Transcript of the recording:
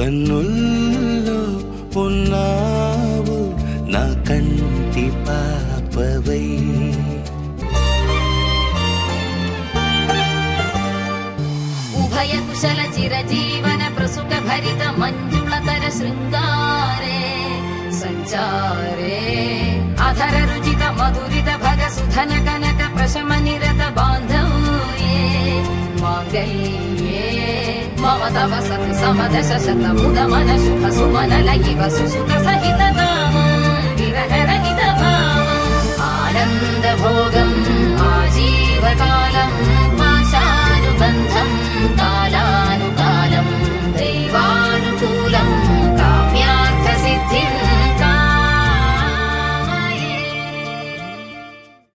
కన్నుల్లో ఉన్నావు నా కంటి పాపవై. ఉభయ కుశల చిరజీవన ప్రసుక భరిత మంజుళతర శృంగారే సంచారే అధర రుచిత మధురిత భగ సుధన కనక ప్రశమ నిరత బాంధవ్యే మాంగళ్యే మమ తవ సతి సమదశ శత ముద మన శుభ సుమన లయివ సుసుత